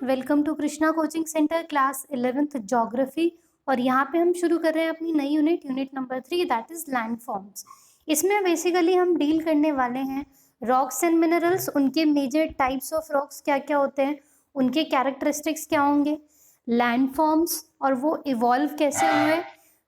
Welcome to Krishna coaching centre class 11th geography. और यहाँ पे हम शुरू कर रहे हैं अपनी नई unit number 3 that is landforms. इसमें बेसिकली हम डील करने वाले हैं रॉक्स एंड मिनरल्स, उनके मेजर टाइप्स ऑफ रॉक्स क्या क्या होते हैं, उनके कैरेक्टरिस्टिक्स क्या होंगे, लैंडफॉर्म्स और वो इवॉल्व कैसे हुए।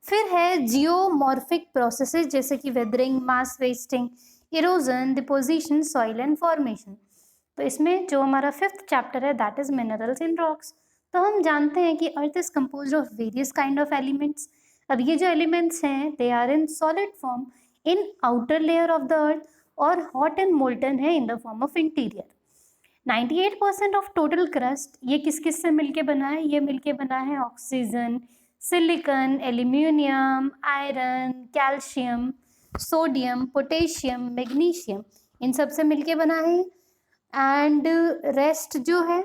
फिर है जियोमॉर्फिक प्रोसेसेस जैसे कि weathering, mass wasting, erosion, deposition, soil and formation. तो इसमें जो हमारा 5th चैप्टर है that is minerals in rocks. तो हम जानते हैं कि earth is composed of various kind of elements. अब ये जो एलिमेंट्स हैं they are in solid form in outer layer of the earth और हॉट एंड मोल्टन है in the form of interior. 98% of total crust ये किस किस से मिलके बना है? ये मिलके बना है oxygen, silicon, aluminium, iron, calcium, sodium, potassium, magnesium, इन सब से मिलके बना है। एंड रेस्ट जो है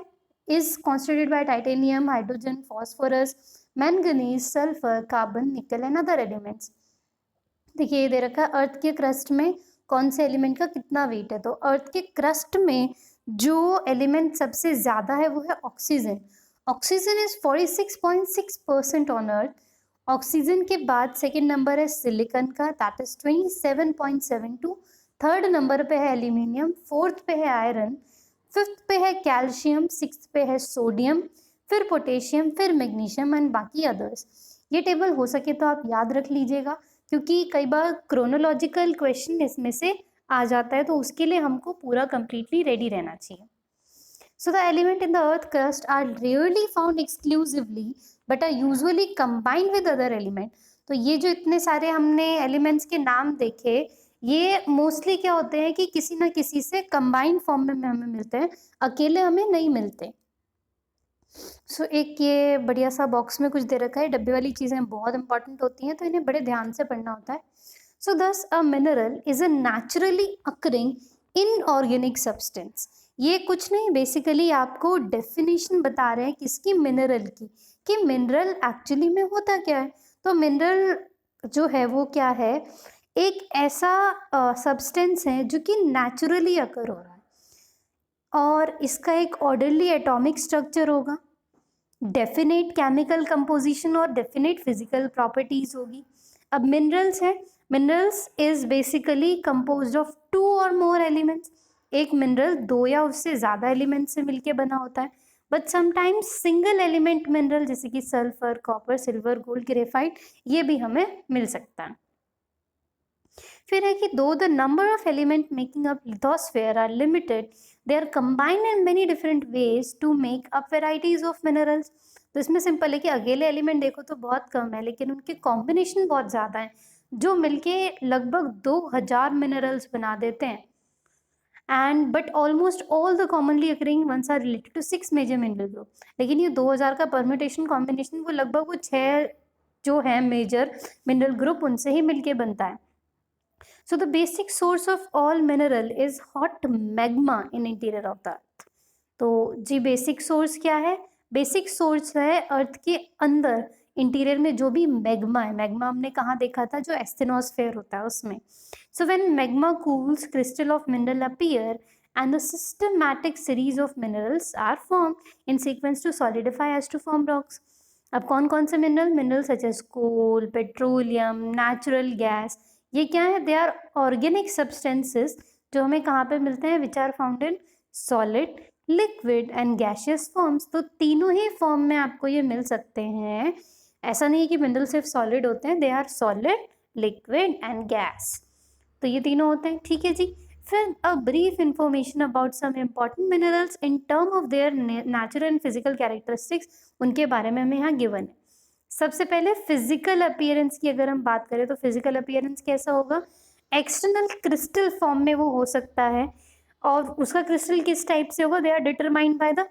is constituted by titanium, hydrogen, phosphorus, manganese, sulphur, carbon, nickel and other elements. देखिए ये दे रखा है अर्थ के क्रस्ट में कौन से एलिमेंट का कितना वेट है। तो अर्थ के क्रस्ट में जो एलिमेंट सबसे ज्यादा है वो है oxygen. Oxygen is 46.6% on earth. Oxygen के बाद सेकेंड नंबर है सिलिकॉन का दैट इज 27.72। थर्ड नंबर पे है एल्यूमिनियम, फोर्थ पे है आयरन, फिफ्थ पे है कैल्शियम, सिक्स्थ पे है सोडियम, फिर पोटेशियम, फिर मैग्नीशियम एंड बाकी अदर्स। ये टेबल हो सके तो आप याद रख लीजिएगा क्योंकि कई बार क्रोनोलॉजिकल क्वेश्चन इसमें से आ जाता है, तो उसके लिए हमको पूरा कंप्लीटली रेडी रहना चाहिए। So the element in the earth crust are rarely found exclusively but are usually combined with other element। तो ये जो इतने सारे हमने एलिमेंट्स के नाम देखे ये मोस्टली क्या होते हैं कि किसी ना किसी से कंबाइंड फॉर्म में हमें मिलते हैं, अकेले हमें नहीं मिलते। सो एक ये बढ़िया सा बॉक्स में कुछ दे रखा है, डब्बे वाली चीज़ें बहुत इंपॉर्टेंट होती हैं तो इन्हें बड़े ध्यान से पढ़ना होता है। सो दस a mineral is a naturally occurring inorganic substance. ये कुछ नहीं, बेसिकली आपको डेफिनेशन बता रहे हैं किसकी, मिनरल की, कि मिनरल एक्चुअली में होता क्या है। तो मिनरल जो है वो क्या है, एक ऐसा सब्सटेंस है जो कि नेचुरली अकर हो रहा है और इसका एक ऑर्डरली एटॉमिक स्ट्रक्चर होगा, डेफिनेट केमिकल कंपोजिशन और डेफिनेट फिजिकल प्रॉपर्टीज होगी। अब मिनरल्स है, minerals is basically composed of 2 और मोर एलिमेंट्स। एक मिनरल 2 या उससे ज़्यादा एलिमेंट से मिलके बना होता है, but sometimes single element mineral जैसे कि sulphur, copper, silver, gold, graphite ये भी हमें मिल सकता है। फिर है कि though the number of element making up lithosphere are limited, they are combined in many different ways to make up varieties of minerals. तो इसमें सिंपल है कि अकेले एलिमेंट देखो तो बहुत कम है लेकिन उनके कॉम्बिनेशन बहुत ज़्यादा है जो मिलके लगभग 2000 मिनरल्स बना देते हैं। And but almost all the commonly occurring ones are related to 6 major mineral group. लेकिन ये 2000 का परम्यूटेशन कॉम्बिनेशन वो लगभग वो 6 जो है मेजर मिनरल ग्रुप उनसे ही मिलके बनता है। So the basic source of all mineral is hot magma in interior of the earth। तो जी बेसिक सोर्स क्या है? बेसिक सोर्स है अर्थ के अंदर इंटीरियर में जो भी मैग्मा है। मैग्मा हमने कहाँ देखा था? जो एस्थेनोस्फेयर होता है उसमें। So when magma cools, crystal of mineral appear and the systematic series of minerals are formed in sequence to solidify as to form rocks। अब कौन कौन से mineral? Mineral such as coal, petroleum, natural gas, ये क्या है? They are organic substances जो हमें कहाँ पे मिलते हैं? Which are found in solid, liquid and gaseous forms. तो तीनों ही फॉर्म में आपको ये मिल सकते हैं। ऐसा नहीं है कि मिनरल सिर्फ सॉलिड होते हैं, they are solid, liquid and gas. तो ये तीनों होते हैं, ठीक है जी। फिर a brief information about some important minerals in term of their natural and physical characteristics, उनके बारे में हमें यहाँ गिवन है। सबसे पहले फिजिकल अपीयरेंस की अगर हम बात करें तो फिजिकल अपीयरेंस कैसा होगा? एक्सटर्नल क्रिस्टल फॉर्म में वो हो सकता है और उसका क्रिस्टल किस टाइप से होगा? They are determined by the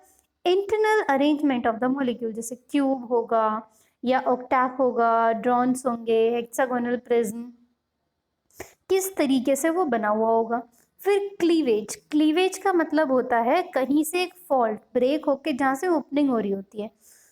internal arrangement of the molecule. जैसे क्यूब होगा या ऑक्टैव होगा, ड्रॉन्स होंगे, हेक्सागोनल प्रिज्म, किस तरीके से वो बना हुआ होगा। फिर क्लीवेज, क्लीवेज का मतलब होता है कहीं से एक फॉल्ट ब्रेक होके जहाँ से ओपनिंग हो रही होती है।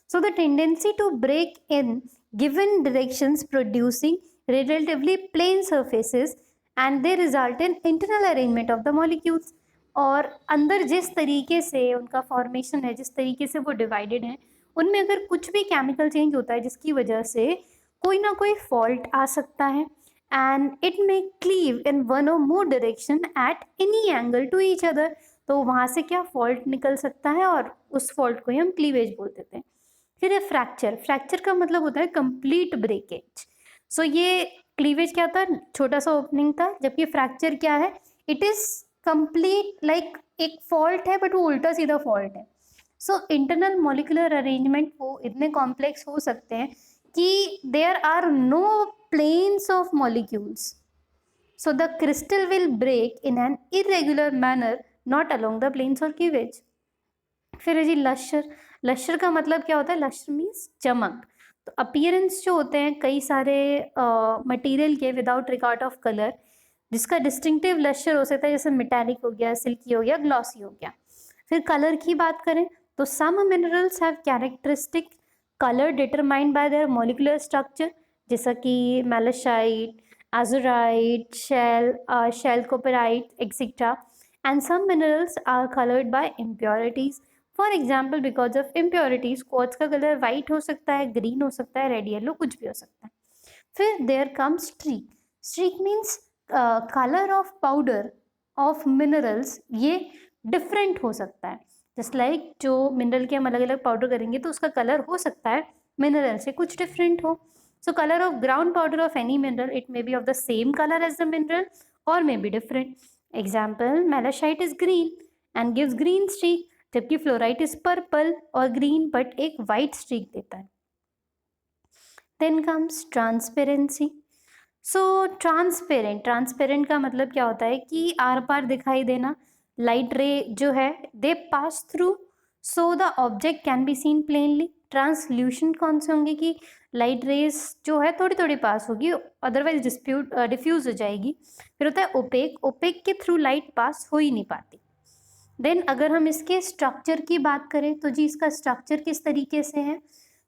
So the tendency to break in given directions producing relatively plain surfaces and they result in internal arrangement of the molecules। और अंदर जिस तरीके से उनका फॉर्मेशन है, जिस तरीके से वो डिवाइडेड हैं, उनमें अगर कुछ भी केमिकल चेंज होता है जिसकी वजह से कोई ना कोई फॉल्ट आ सकता है, and it may cleave in one और more direction at any angle to each other. तो वहाँ से क्या फॉल्ट निकल सकता है और उस फॉल्ट को ही हम क्लीवेज बोल देते हैं। फिर है फ्रैक्चर। फ्रैक्चर का मतलब होता है कंप्लीट ब्रेकेज। सो ये क्लीवेज क्या था, छोटा सा ओपनिंग था, जबकि फ्रैक्चर क्या है, इट इज कंप्लीट लाइक एक फॉल्ट है बट वो उल्टा सीधा फॉल्ट है। सो इंटरनल मॉलिक्यूलर अरेंजमेंट वो इतने कॉम्प्लेक्स हो सकते हैं कि there are no planes of molecules, so the crystal will break in an irregular manner not along the planes or cleavage। फिर है जी लश्यर। लश्यर का मतलब क्या होता है, लश्यर मीन्स चमक। तो अपीयरेंस जो होते हैं कई सारे मटेरियल के विदाउट रिगार्ड ऑफ कलर, जिसका डिस्टिंक्टिव लश्यर हो सकता है, जैसे मेटालिक हो गया, सिल्की हो गया, ग्लॉसी हो गया। फिर कलर की बात करें तो some minerals have characteristic colour determined by their molecular structure, जैसा कि malachite, azurite, shell copperite, etc. And some minerals are colored by impurities. For example, because of impurities, quartz का कलर white हो सकता है, green हो सकता है, red yellow कुछ भी हो सकता है। फिर there comes streak. Streak means color of powder of minerals, ये different हो सकता है। जस्ट लाइक जो मिनरल के हम अलग अलग पाउडर करेंगे तो उसका कलर हो सकता है मिनरल से कुछ डिफरेंट हो। So color of ground powder of any mineral, it may be of the same color as the mineral or may be different. Example, malachite is green and gives green streak, जबकि fluorite is purple और green but एक white streak देता है। Then comes transparency. So transparent, transparent का मतलब क्या होता है कि आर पार दिखाई देना। लाइट रे जो है they pass through so the object can be seen plainly. Translucent कौन से होंगे कि लाइट रेज जो है थोड़ी थोड़ी पास होगी, अदरवाइज डिफ्यूज हो जाएगी। फिर होता है ओपेक, ओपेक के थ्रू लाइट पास हो ही नहीं पाती। देन अगर हम इसके स्ट्रक्चर की बात करें तो जी इसका स्ट्रक्चर किस तरीके से है।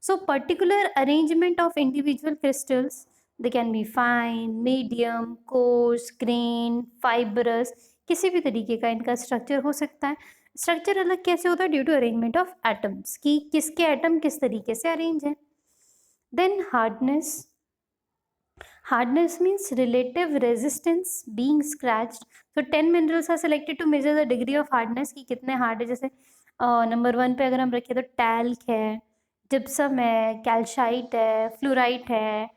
So particular arrangement of individual crystals, they can be fine, medium, course, grain, fibrous, किसी भी तरीके का इनका स्ट्रक्चर हो सकता है। स्ट्रक्चर अलग कैसे होता है, due to arrangement of atoms, कि किसके एटम किस तरीके से अरेंज है। Then hardness, hardness means relative resistance being scratched. तो 10 minerals are selected to measure the degree of hardness, कि कितने हार्ड है। जैसे नंबर 1 पे अगर हम रखें तो टैल्क है, जिप्सम है, कैल्शाइट है, फ्लोराइट है,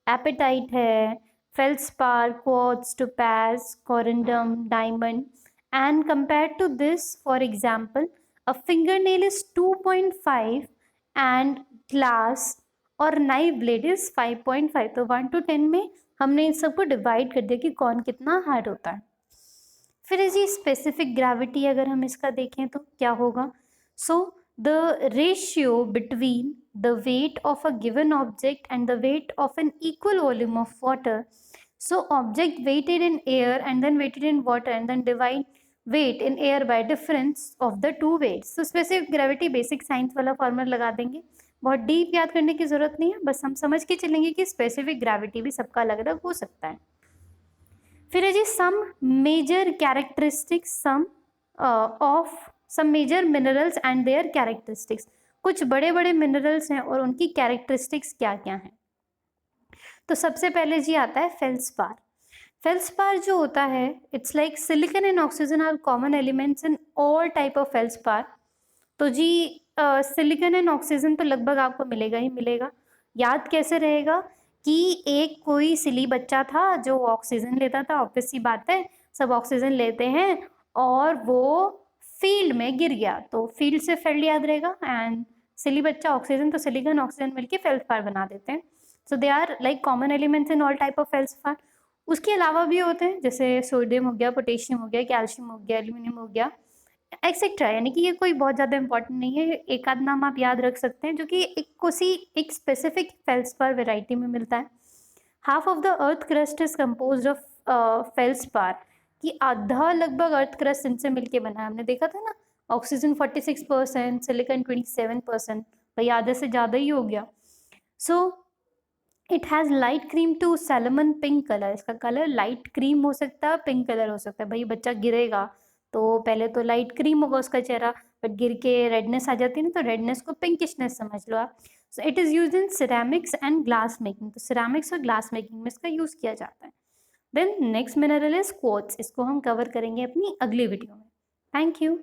एपेटाइट है, feldspar, quartz, topaz, corundum, diamond. And compared to this, for example, a fingernail is 2.5 and glass और नाइफ ब्लेड इज 5.5। तो 1 to 10 में हमने इन सबको डिवाइड कर दिया कि कौन कितना हार्ड होता है। फिर इसी स्पेसिफिक ग्रेविटी अगर हम इसका देखें तो क्या होगा। So the ratio between the weight of a given object and the weight of an equal volume of water. So object weighted in air and then weighted in water and then divide weight in air by difference of the two weights. तो specific gravity basic science वाला formula लगा देंगे, बहुत deep याद करने की जरूरत नहीं है, बस हम समझ के चलेंगे कि स्पेसिफिक ग्रेविटी भी सबका अलग अलग हो सकता है। फिर है जी some major characteristics, some of some major minerals and their characteristics. कुछ बड़े बड़े मिनरल्स हैं और उनकी कैरेक्टरिस्टिक्स क्या क्या हैं। तो सबसे पहले जी आता है फेल्सपार। फेल्सपार जो होता है, it's like silicon and oxygen are common elements in all type of felspar. तो जी सिलिकॉन एंड ऑक्सीजन तो लगभग आपको मिलेगा ही मिलेगा। याद कैसे रहेगा कि एक कोई सिली बच्चा था जो ऑक्सीजन लेता था, ऑब्वियस सी बात है सब ऑक्सीजन लेते हैं, और वो फील्ड में गिर गया, तो फील्ड से फील्ड याद रहेगा, एंड सिली बच्चा ऑक्सीजन, तो सिलिकॉन ऑक्सीजन मिलके फेल्सपार बना देते हैं। So they are like common elements in all type of feldspar. उसके अलावा भी होते हैं, जैसे सोडियम हो गया, पोटेशियम हो गया, कैल्शियम हो गया, एल्यूमिनियम हो गया, एक्सेट्रा। यानी कि ये कोई बहुत ज़्यादा इंपॉर्टेंट नहीं है, एक आध नाम आप याद रख सकते हैं जो कि एक स्पेसिफिक फेल्सपार वेराइटी में मिलता है। Half of the earth crust is compose of felspar, कि आधा लगभग अर्थ क्रस्ट इनसे मिलके बना है। हमने देखा था ना, ऑक्सीजन 46%, सिलिकॉन 27%, भाई आधे से ज़्यादा ही हो गया। So it has light cream to salmon pink colour. इसका कलर लाइट क्रीम हो सकता है, पिंक कलर हो सकता है। भाई बच्चा गिरेगा तो पहले तो लाइट क्रीम होगा उसका चेहरा, बट गिर के रेडनेस आ जाती है ना, तो रेडनेस को पिंकिशनेस समझ लो आप। So it is used in ceramics and glass making, तो सिरेमिक्स और ग्लास मेकिंग में इसका यूज़ किया जाता है। Then next mineral is quartz, इसको हम कवर करेंगे अपनी अगली वीडियो में। Thank you.